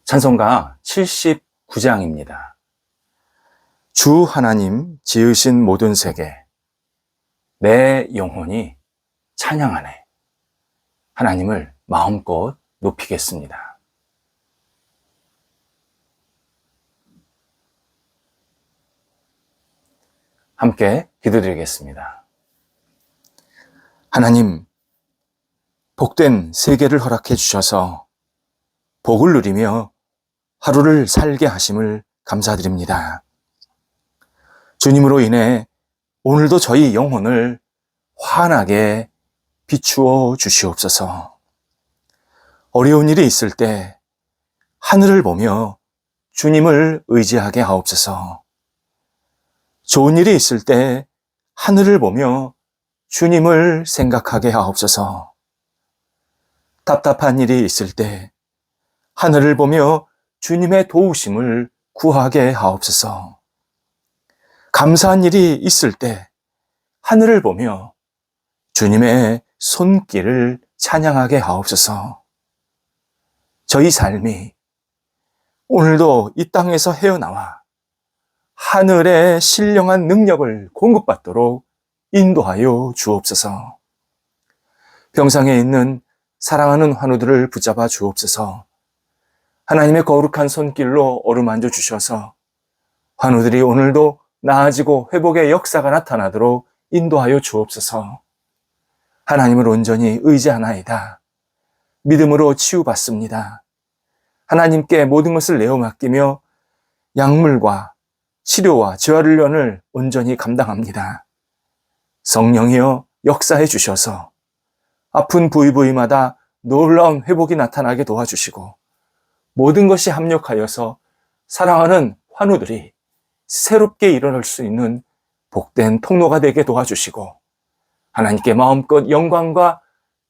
찬송가 79장입니다. 주 하나님 지으신 모든 세계, 내 영혼이 찬양하네. 하나님을 마음껏 높이겠습니다. 함께 기도드리겠습니다. 하나님, 복된 세계를 허락해 주셔서 복을 누리며 하루를 살게 하심을 감사드립니다. 주님으로 인해 오늘도 저희 영혼을 환하게 비추어 주시옵소서. 어려운 일이 있을 때 하늘을 보며 주님을 의지하게 하옵소서. 좋은 일이 있을 때 하늘을 보며 주님을 생각하게 하옵소서. 답답한 일이 있을 때 하늘을 보며 주님의 도우심을 구하게 하옵소서. 감사한 일이 있을 때 하늘을 보며 주님의 손길을 찬양하게 하옵소서. 저희 삶이 오늘도 이 땅에서 헤어나와 하늘의 신령한 능력을 공급받도록 인도하여 주옵소서. 병상에 있는 사랑하는 환우들을 붙잡아 주옵소서. 하나님의 거룩한 손길로 어루만져 주셔서 환우들이 오늘도 나아지고 회복의 역사가 나타나도록 인도하여 주옵소서. 하나님을 온전히 의지하나이다. 믿음으로 치유받습니다. 하나님께 모든 것을 내어 맡기며 약물과 치료와 재활훈련을 온전히 감당합니다. 성령이여 역사해 주셔서 아픈 부위마다 놀라운 회복이 나타나게 도와주시고 모든 것이 합력하여서 사랑하는 환우들이 새롭게 일어날 수 있는 복된 통로가 되게 도와주시고 하나님께 마음껏 영광과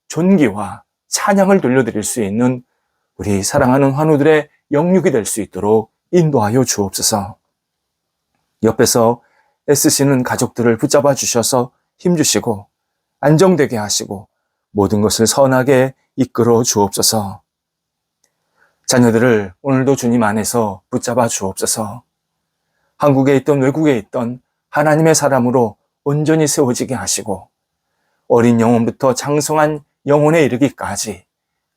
존귀와 찬양을 돌려드릴 수 있는 우리 사랑하는 환우들의 영육이 될 수 있도록 인도하여 주옵소서. 옆에서 애쓰시는 가족들을 붙잡아 주셔서 힘주시고 안정되게 하시고 모든 것을 선하게 이끌어 주옵소서. 자녀들을 오늘도 주님 안에서 붙잡아 주옵소서. 한국에 있던 외국에 있던 하나님의 사람으로 온전히 세워지게 하시고 어린 영혼부터 장성한 영혼에 이르기까지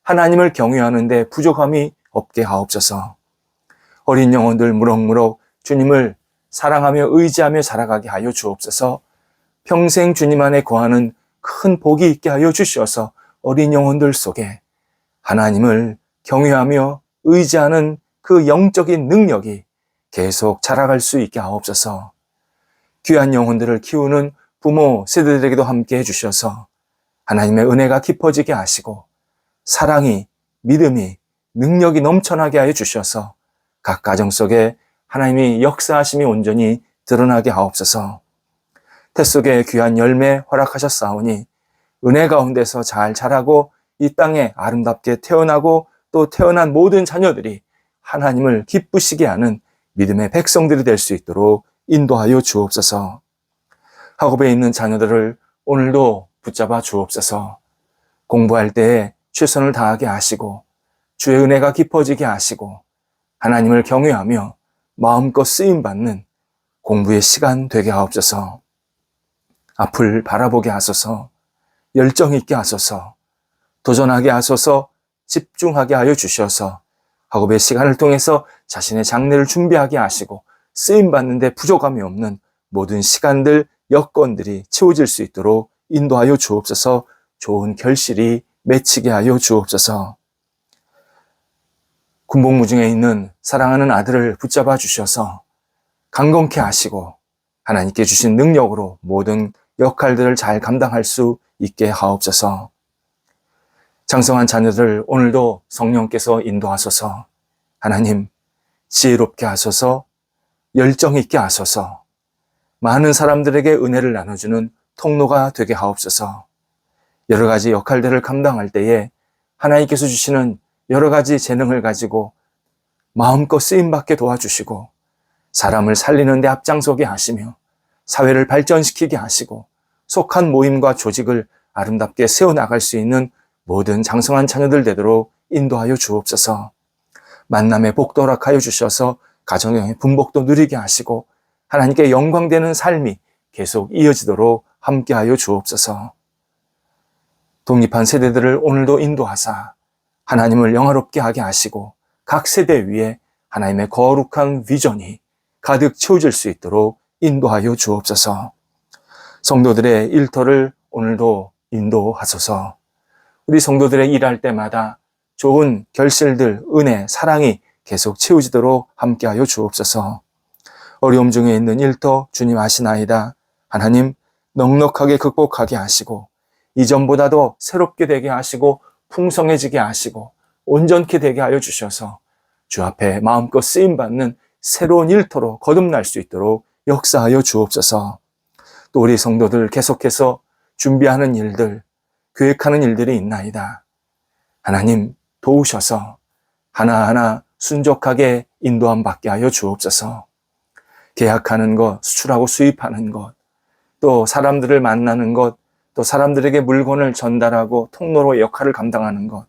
하나님을 경외하는 데 부족함이 없게 하옵소서. 어린 영혼들 무럭무럭 주님을 사랑하며 의지하며 살아가게 하여 주옵소서. 평생 주님 안에 거하는 큰 복이 있게 하여 주셔서 어린 영혼들 속에 하나님을 경외하며 의지하는 그 영적인 능력이 계속 자라갈 수 있게 하옵소서. 귀한 영혼들을 키우는 부모 세대들에게도 함께 해주셔서 하나님의 은혜가 깊어지게 하시고 사랑이, 믿음이, 능력이 넘쳐나게 하여 주셔서 각 가정 속에 하나님이 역사하심이 온전히 드러나게 하옵소서. 태 속에 귀한 열매 허락하셨사오니 은혜 가운데서 잘 자라고 이 땅에 아름답게 태어나고 또 태어난 모든 자녀들이 하나님을 기쁘시게 하는 믿음의 백성들이 될 수 있도록 인도하여 주옵소서. 학업에 있는 자녀들을 오늘도 붙잡아 주옵소서. 공부할 때에 최선을 다하게 하시고 주의 은혜가 깊어지게 하시고 하나님을 경외하며 마음껏 쓰임받는 공부의 시간 되게 하옵소서. 앞을 바라보게 하소서. 열정 있게 하소서. 도전하게 하소서. 집중하게 하여 주셔서 학업의 시간을 통해서 자신의 장래를 준비하게 하시고 쓰임받는 데 부족함이 없는 모든 시간들, 여건들이 채워질 수 있도록 인도하여 주옵소서. 좋은 결실이 맺히게 하여 주옵소서. 군복무중에 있는 사랑하는 아들을 붙잡아 주셔서 강건케 하시고 하나님께 주신 능력으로 모든 역할들을 잘 감당할 수 있게 하옵소서. 장성한 자녀들 오늘도 성령께서 인도하소서. 하나님 지혜롭게 하소서. 열정 있게 하소서. 많은 사람들에게 은혜를 나눠주는 통로가 되게 하옵소서. 여러 가지 역할들을 감당할 때에 하나님께서 주시는 여러 가지 재능을 가지고 마음껏 쓰임받게 도와주시고 사람을 살리는 데 앞장서게 하시며 사회를 발전시키게 하시고 속한 모임과 조직을 아름답게 세워나갈 수 있는 모든 장성한 자녀들 되도록 인도하여 주옵소서. 만남의 복도락하여 주셔서 가정의 분복도 누리게 하시고 하나님께 영광되는 삶이 계속 이어지도록 함께하여 주옵소서. 독립한 세대들을 오늘도 인도하사 하나님을 영화롭게 하게 하시고 각 세대 위에 하나님의 거룩한 비전이 가득 채워질 수 있도록 인도하여 주옵소서. 성도들의 일터를 오늘도 인도하소서. 우리 성도들의 일할 때마다 좋은 결실들, 은혜, 사랑이 계속 채워지도록 함께하여 주옵소서. 어려움 중에 있는 일터 주님 아시나이다. 하나님 넉넉하게 극복하게 하시고 이전보다도 새롭게 되게 하시고 풍성해지게 하시고 온전케 되게 하여 주셔서 주 앞에 마음껏 쓰임받는 새로운 일터로 거듭날 수 있도록 역사하여 주옵소서. 또 우리 성도들 계속해서 준비하는 일들, 계획하는 일들이 있나이다. 하나님 도우셔서 하나하나 순적하게 인도함 받게 하여 주옵소서. 계약하는 것, 수출하고 수입하는 것, 또 사람들을 만나는 것, 또 사람들에게 물건을 전달하고 통로로 역할을 감당하는 것,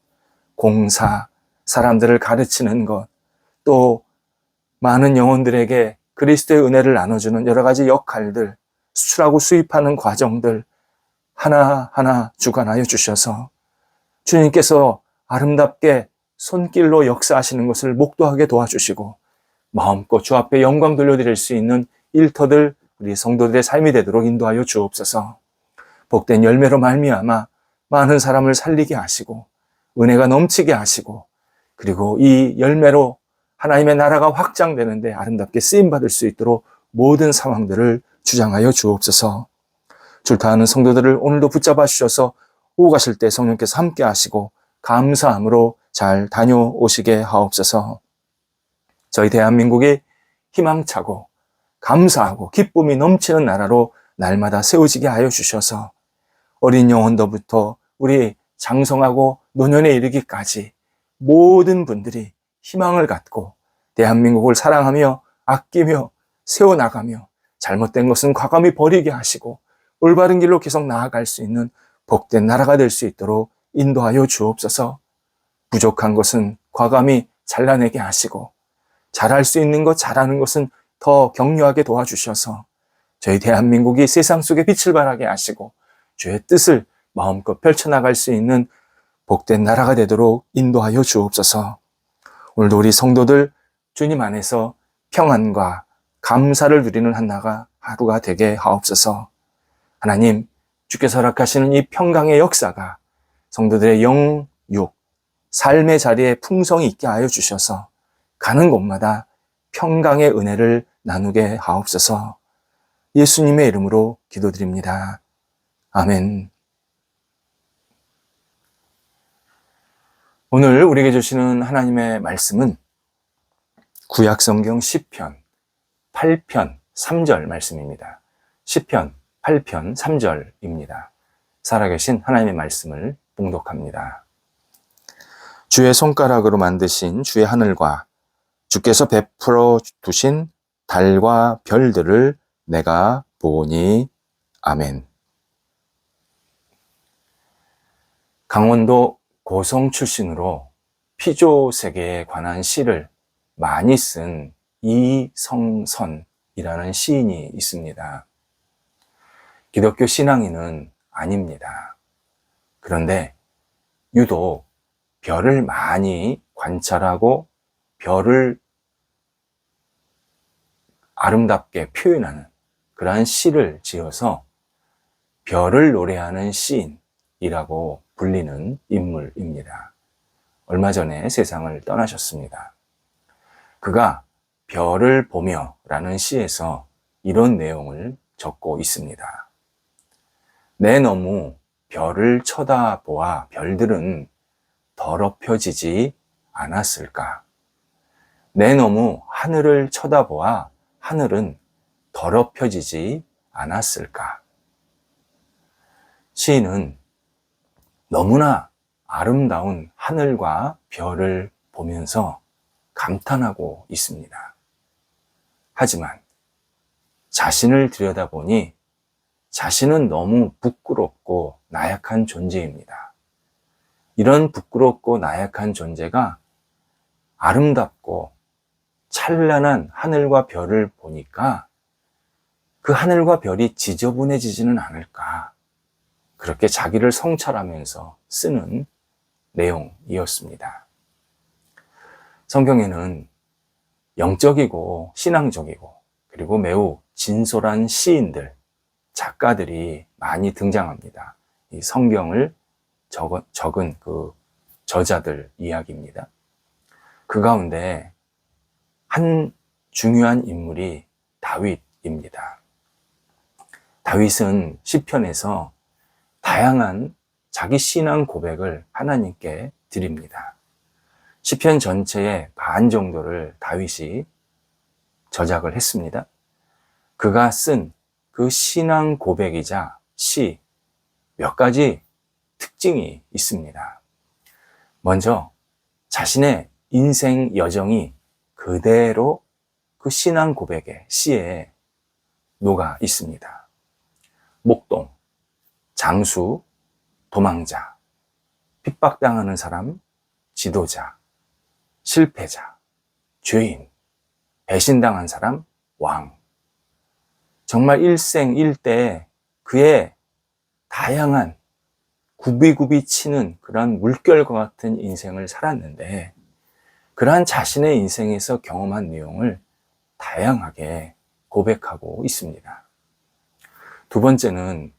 공사, 사람들을 가르치는 것, 또 많은 영혼들에게 그리스도의 은혜를 나눠주는 여러 가지 역할들, 수출하고 수입하는 과정들 하나하나 주관하여 주셔서 주님께서 아름답게 손길로 역사하시는 것을 목도하게 도와주시고 마음껏 주 앞에 영광 돌려드릴 수 있는 일터들 우리 성도들의 삶이 되도록 인도하여 주옵소서. 복된 열매로 말미암아 많은 사람을 살리게 하시고 은혜가 넘치게 하시고 그리고 이 열매로 하나님의 나라가 확장되는데 아름답게 쓰임받을 수 있도록 모든 상황들을 주장하여 주옵소서. 출타하는 성도들을 오늘도 붙잡아 주셔서 오고 가실 때 성령께서 함께 하시고 감사함으로 잘 다녀오시게 하옵소서. 저희 대한민국이 희망차고 감사하고 기쁨이 넘치는 나라로 날마다 세워지게 하여 주셔서 어린 영혼도부터 우리 장성하고 노년에 이르기까지 모든 분들이 희망을 갖고 대한민국을 사랑하며 아끼며 세워나가며 잘못된 것은 과감히 버리게 하시고 올바른 길로 계속 나아갈 수 있는 복된 나라가 될 수 있도록 인도하여 주옵소서. 부족한 것은 과감히 잘라내게 하시고 잘할 수 있는 것, 잘하는 것은 더 격려하게 도와주셔서 저희 대한민국이 세상 속에 빛을 발하게 하시고 주의 뜻을 마음껏 펼쳐나갈 수 있는 복된 나라가 되도록 인도하여 주옵소서. 오늘도 우리 성도들 주님 안에서 평안과 감사를 누리는 하루가 되게 하옵소서. 하나님, 주께서 허락하시는 이 평강의 역사가 성도들의 영, 육, 삶의 자리에 풍성이 있게 하여 주셔서 가는 곳마다 평강의 은혜를 나누게 하옵소서. 예수님의 이름으로 기도드립니다. 아멘. 오늘 우리에게 주시는 하나님의 말씀은 구약성경 시편 8편 3절 말씀입니다. 시편 8편 3절입니다. 살아계신 하나님의 말씀을 봉독합니다. 주의 손가락으로 만드신 주의 하늘과 주께서 베풀어 두신 달과 별들을 내가 보니. 아멘. 강원도 고성 출신으로 피조 세계에 관한 시를 많이 쓴 이성선이라는 시인이 있습니다. 기독교 신앙인은 아닙니다. 그런데 유독 별을 많이 관찰하고 별을 아름답게 표현하는 그러한 시를 지어서 별을 노래하는 시인이라고 불리는 인물입니다. 얼마 전에 세상을 떠나셨습니다. 그가 별을 보며 라는 시에서 이런 내용을 적고 있습니다. 내 너무 별을 쳐다보아 별들은 더럽혀지지 않았을까? 내 너무 하늘을 쳐다보아 하늘은 더럽혀지지 않았을까? 시인은 너무나 아름다운 하늘과 별을 보면서 감탄하고 있습니다. 하지만 자신을 들여다보니 자신은 너무 부끄럽고 나약한 존재입니다. 이런 부끄럽고 나약한 존재가 아름답고 찬란한 하늘과 별을 보니까 그 하늘과 별이 지저분해지지는 않을까. 그렇게 자기를 성찰하면서 쓰는 내용이었습니다. 성경에는 영적이고 신앙적이고 그리고 매우 진솔한 시인들, 작가들이 많이 등장합니다. 이 성경을 적은 그 저자들 이야기입니다. 그 가운데 한 중요한 인물이 다윗입니다. 다윗은 시편에서 다양한 자기 신앙 고백을 하나님께 드립니다. 시편 전체의 반 정도를 다윗이 저작을 했습니다. 그가 쓴 그 신앙 고백이자 시 몇 가지 특징이 있습니다. 먼저 자신의 인생 여정이 그대로 그 신앙 고백의 시에 녹아 있습니다. 목동, 장수, 도망자, 핍박당하는 사람, 지도자, 실패자, 죄인, 배신당한 사람, 왕. 정말 일생일대 그의 다양한 굽이굽이 치는 그러한 물결과 같은 인생을 살았는데 그러한 자신의 인생에서 경험한 내용을 다양하게 고백하고 있습니다. 두 번째는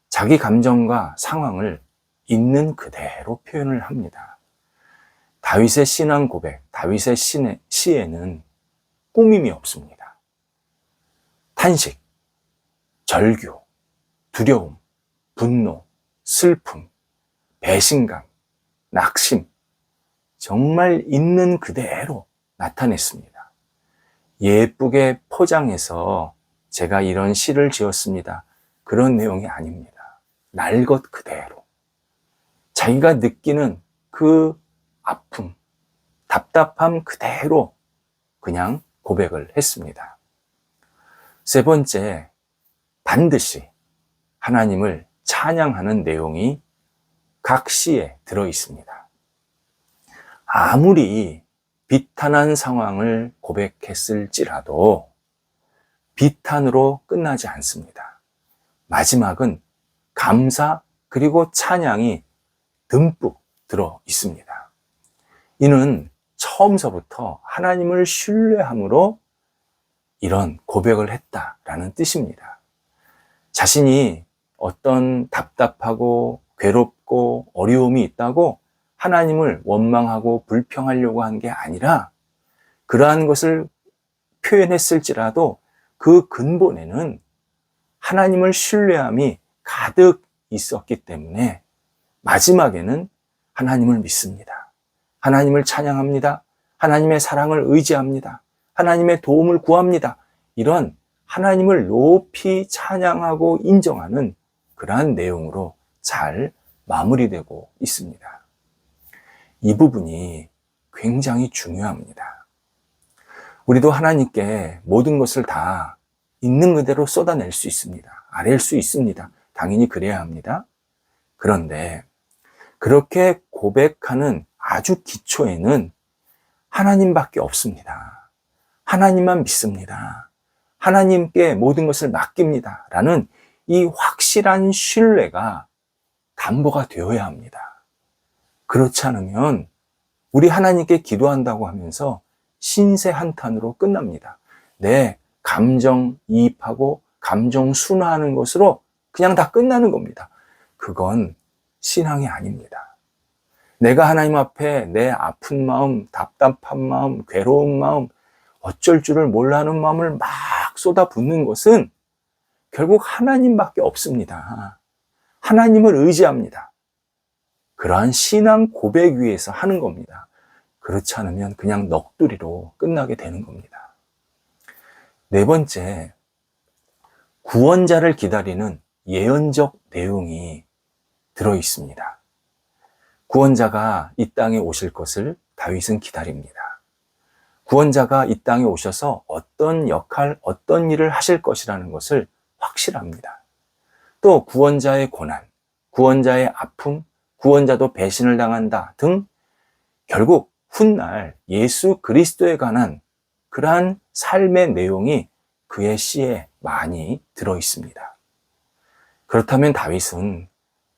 자기 감정과 상황을 있는 그대로 표현을 합니다. 다윗의 신앙 고백, 다윗의 시에는 꾸밈이 없습니다. 탄식, 절규, 두려움, 분노, 슬픔, 배신감, 낙심, 정말 있는 그대로 나타냈습니다. 예쁘게 포장해서 제가 이런 시를 지었습니다. 그런 내용이 아닙니다. 날 것 그대로. 자기가 느끼는 그 아픔, 답답함 그대로 그냥 고백을 했습니다. 세 번째, 반드시 하나님을 찬양하는 내용이 각 시에 들어 있습니다. 아무리 비탄한 상황을 고백했을지라도 비탄으로 끝나지 않습니다. 마지막은 감사 그리고 찬양이 듬뿍 들어 있습니다. 이는 처음서부터 하나님을 신뢰함으로 이런 고백을 했다라는 뜻입니다. 자신이 어떤 답답하고 괴롭고 어려움이 있다고 하나님을 원망하고 불평하려고 한 게 아니라 그러한 것을 표현했을지라도 그 근본에는 하나님을 신뢰함이 가득 있었기 때문에 마지막에는 하나님을 믿습니다. 하나님을 찬양합니다. 하나님의 사랑을 의지합니다. 하나님의 도움을 구합니다. 이런 하나님을 높이 찬양하고 인정하는 그러한 내용으로 잘 마무리되고 있습니다. 이 부분이 굉장히 중요합니다. 우리도 하나님께 모든 것을 다 있는 그대로 쏟아낼 수 있습니다. 아뢰일 수 있습니다. 당연히 그래야 합니다. 그런데 그렇게 고백하는 아주 기초에는 하나님밖에 없습니다. 하나님만 믿습니다. 하나님께 모든 것을 맡깁니다. 라는 이 확실한 신뢰가 담보가 되어야 합니다. 그렇지 않으면 우리 하나님께 기도한다고 하면서 신세 한탄으로 끝납니다. 내 감정이입하고 감정 순화하는 것으로 그냥 다 끝나는 겁니다. 그건 신앙이 아닙니다. 내가 하나님 앞에 내 아픈 마음, 답답한 마음, 괴로운 마음, 어쩔 줄을 몰라하는 마음을 막 쏟아붓는 것은 결국 하나님밖에 없습니다. 하나님을 의지합니다. 그러한 신앙 고백 위에서 하는 겁니다. 그렇지 않으면 그냥 넋두리로 끝나게 되는 겁니다. 네 번째, 구원자를 기다리는 예언적 내용이 들어 있습니다. 구원자가 이 땅에 오실 것을 다윗은 기다립니다. 구원자가 이 땅에 오셔서 어떤 역할, 어떤 일을 하실 것이라는 것을 확실합니다. 또 구원자의 고난, 구원자의 아픔, 구원자도 배신을 당한다 등 결국 훗날 예수 그리스도에 관한 그러한 삶의 내용이 그의 시에 많이 들어 있습니다. 그렇다면 다윗은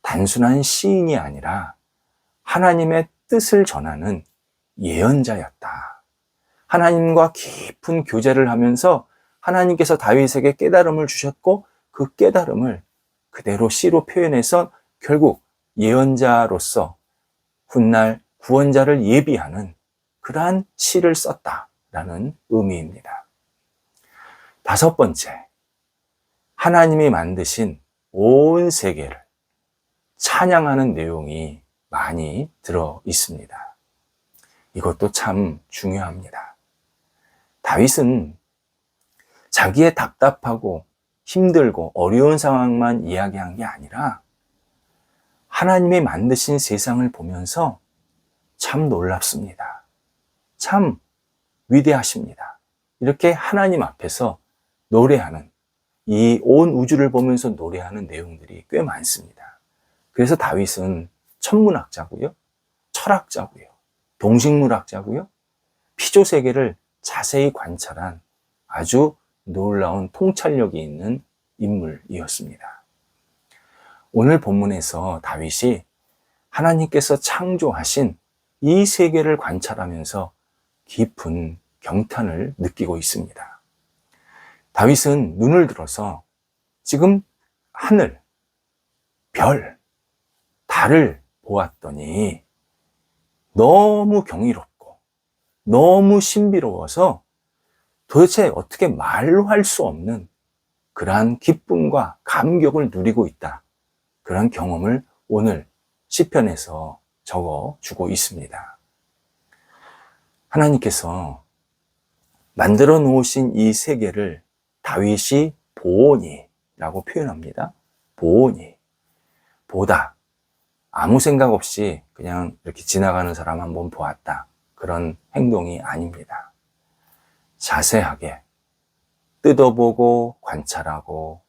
단순한 시인이 아니라 하나님의 뜻을 전하는 예언자였다. 하나님과 깊은 교제를 하면서 하나님께서 다윗에게 깨달음을 주셨고 그 깨달음을 그대로 시로 표현해서 결국 예언자로서 훗날 구원자를 예비하는 그러한 시를 썼다라는 의미입니다. 다섯 번째, 하나님이 만드신 온 세계를 찬양하는 내용이 많이 들어 있습니다. 이것도 참 중요합니다. 다윗은 자기의 답답하고 힘들고 어려운 상황만 이야기한 게 아니라 하나님이 만드신 세상을 보면서 참 놀랍습니다. 참 위대하십니다. 이렇게 하나님 앞에서 노래하는, 이 온 우주를 보면서 노래하는 내용들이 꽤 많습니다. 그래서 다윗은 천문학자고요, 철학자고요, 동식물학자고요, 피조 세계를 자세히 관찰한 아주 놀라운 통찰력이 있는 인물이었습니다. 오늘 본문에서 다윗이 하나님께서 창조하신 이 세계를 관찰하면서 깊은 경탄을 느끼고 있습니다. 다윗은 눈을 들어서 지금 하늘, 별, 달을 보았더니 너무 경이롭고 너무 신비로워서 도대체 어떻게 말로 할 수 없는 그러한 기쁨과 감격을 누리고 있다. 그런 경험을 오늘 시편에서 적어주고 있습니다. 하나님께서 만들어 놓으신 이 세계를 다윗이 보오니라고 표현합니다. 보오니, 보다, 아무 생각 없이 그냥 이렇게 지나가는 사람 한번 보았다. 그런 행동이 아닙니다. 자세하게 뜯어보고 관찰하고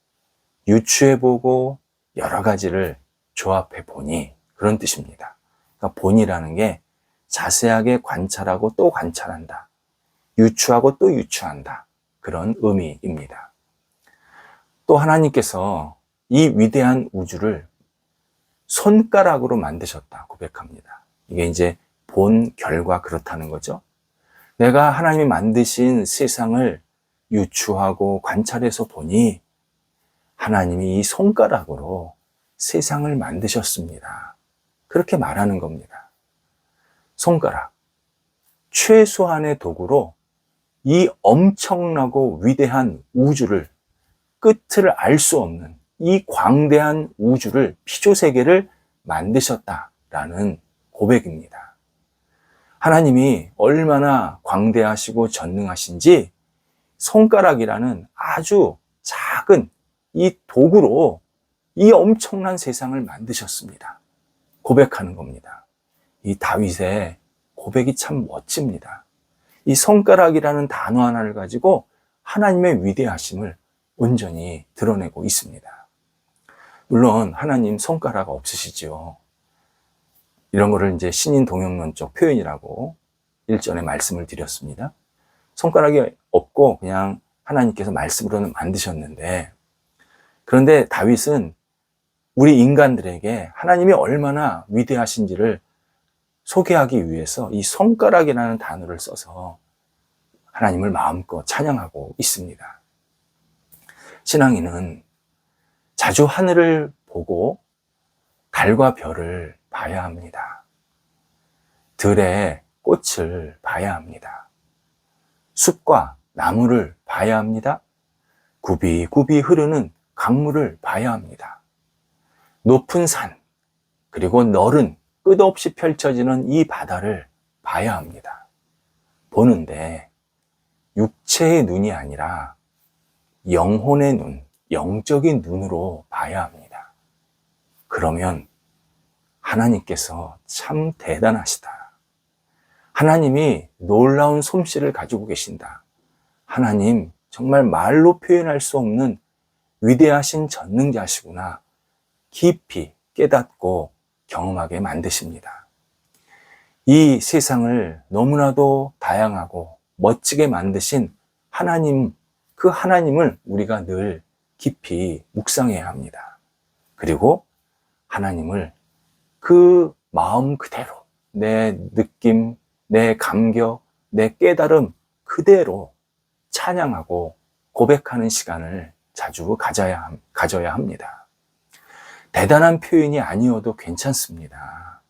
유추해보고 여러 가지를 조합해 보니, 그런 뜻입니다. 그러니까 본이라는 게 자세하게 관찰하고 또 관찰한다. 유추하고 또 유추한다. 그런 의미입니다. 또 하나님께서 이 위대한 우주를 손가락으로 만드셨다 고백합니다. 이게 이제 본 결과 그렇다는 거죠. 내가 하나님이 만드신 세상을 유추하고 관찰해서 보니 하나님이 이 손가락으로 세상을 만드셨습니다. 그렇게 말하는 겁니다. 손가락, 최소한의 도구로 이 엄청나고 위대한 우주를, 끝을 알 수 없는 이 광대한 우주를, 피조세계를 만드셨다라는 고백입니다. 하나님이 얼마나 광대하시고 전능하신지 손가락이라는 아주 작은 이 도구로 이 엄청난 세상을 만드셨습니다. 고백하는 겁니다. 이 다윗의 고백이 참 멋집니다. 이 손가락이라는 단어 하나를 가지고 하나님의 위대하심을 온전히 드러내고 있습니다. 물론 하나님 손가락 없으시죠. 이런 거를 이제 신인 동영론적 표현이라고 일전에 말씀을 드렸습니다. 손가락이 없고 그냥 하나님께서 말씀으로는 만드셨는데, 그런데 다윗은 우리 인간들에게 하나님이 얼마나 위대하신지를 소개하기 위해서 이 손가락이라는 단어를 써서 하나님을 마음껏 찬양하고 있습니다. 신앙인은 자주 하늘을 보고 달과 별을 봐야 합니다. 들의 꽃을 봐야 합니다. 숲과 나무를 봐야 합니다. 굽이굽이 흐르는 강물을 봐야 합니다. 높은 산, 그리고 넓은 끝없이 펼쳐지는 이 바다를 봐야 합니다. 보는데 육체의 눈이 아니라 영혼의 눈, 영적인 눈으로 봐야 합니다. 그러면 하나님께서 참 대단하시다. 하나님이 놀라운 솜씨를 가지고 계신다. 하나님 정말 말로 표현할 수 없는 위대하신 전능자시구나. 깊이 깨닫고 경험하게 만드십니다. 이 세상을 너무나도 다양하고 멋지게 만드신 하나님, 그 하나님을 우리가 늘 깊이 묵상해야 합니다. 그리고 하나님을 그 마음 그대로, 내 느낌, 내 감격, 내 깨달음 그대로 찬양하고 고백하는 시간을 자주 가져야 합니다. 대단한 표현이 아니어도 괜찮습니다.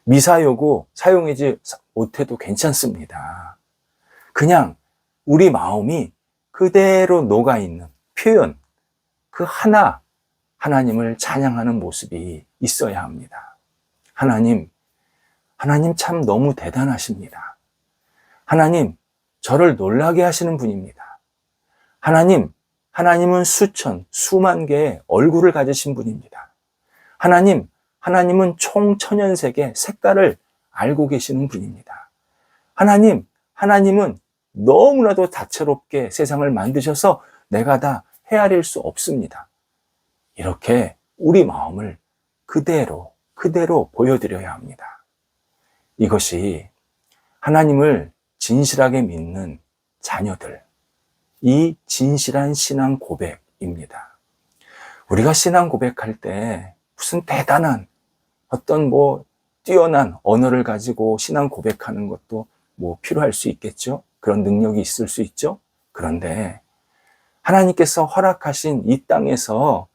미사여구 사용하지 못해도 괜찮습니다. 그냥 우리 마음이 그대로 녹아있는 표현, 그 하나님을 찬양하는 모습이 있어야 합니다. 하나님 참 너무 대단하십니다. 하나님, 저를 놀라게 하시는 분입니다. 하나님은 수만 개의 얼굴을 가지신 분입니다. 하나님은 총천연색의 색깔을 알고 계시는 분입니다. 하나님은 너무나도 다채롭게 세상을 만드셔서 내가 다 헤아릴 수 없습니다. 이렇게 우리 마음을 그대로 보여드려야 합니다. 이것이 하나님을 진실하게 믿는 자녀들, 이 진실한 신앙 고백입니다. 우리가 신앙 고백할 때 무슨 대단한 어떤 뛰어난 언어를 가지고 신앙 고백하는 것도 필요할 수 있겠죠? 그런 능력이 있을 수 있죠? 그런데 하나님께서 허락하신 이 땅에서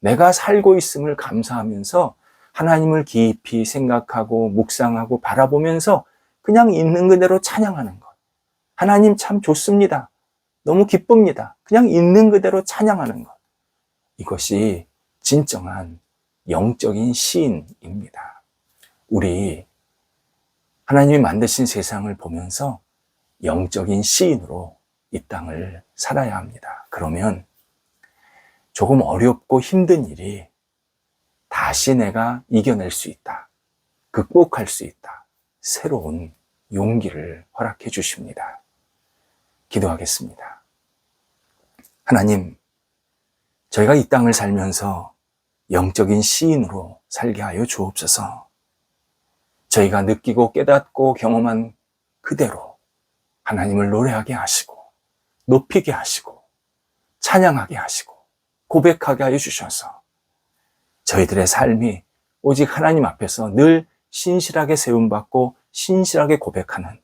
내가 살고 있음을 감사하면서 하나님을 깊이 생각하고 묵상하고 바라보면서 그냥 있는 그대로 찬양하는 것. 하나님 참 좋습니다. 너무 기쁩니다. 그냥 있는 그대로 찬양하는 것. 이것이 진정한 영적인 시인입니다. 우리 하나님이 만드신 세상을 보면서 영적인 시인으로 이 땅을 살아야 합니다. 그러면 조금 어렵고 힘든 일이 다시 내가 이겨낼 수 있다. 극복할 수 있다. 새로운 용기를 허락해 주십니다. 기도하겠습니다. 하나님, 저희가 이 땅을 살면서 영적인 시인으로 살게 하여 주옵소서. 저희가 느끼고 깨닫고 경험한 그대로 하나님을 노래하게 하시고 높이게 하시고 찬양하게 하시고 고백하게 하여 주셔서 저희들의 삶이 오직 하나님 앞에서 늘 신실하게 세움받고 신실하게 고백하는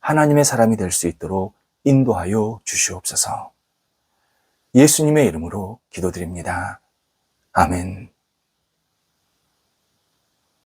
하나님의 사람이 될 수 있도록 인도하여 주시옵소서. 예수님의 이름으로 기도드립니다. 아멘.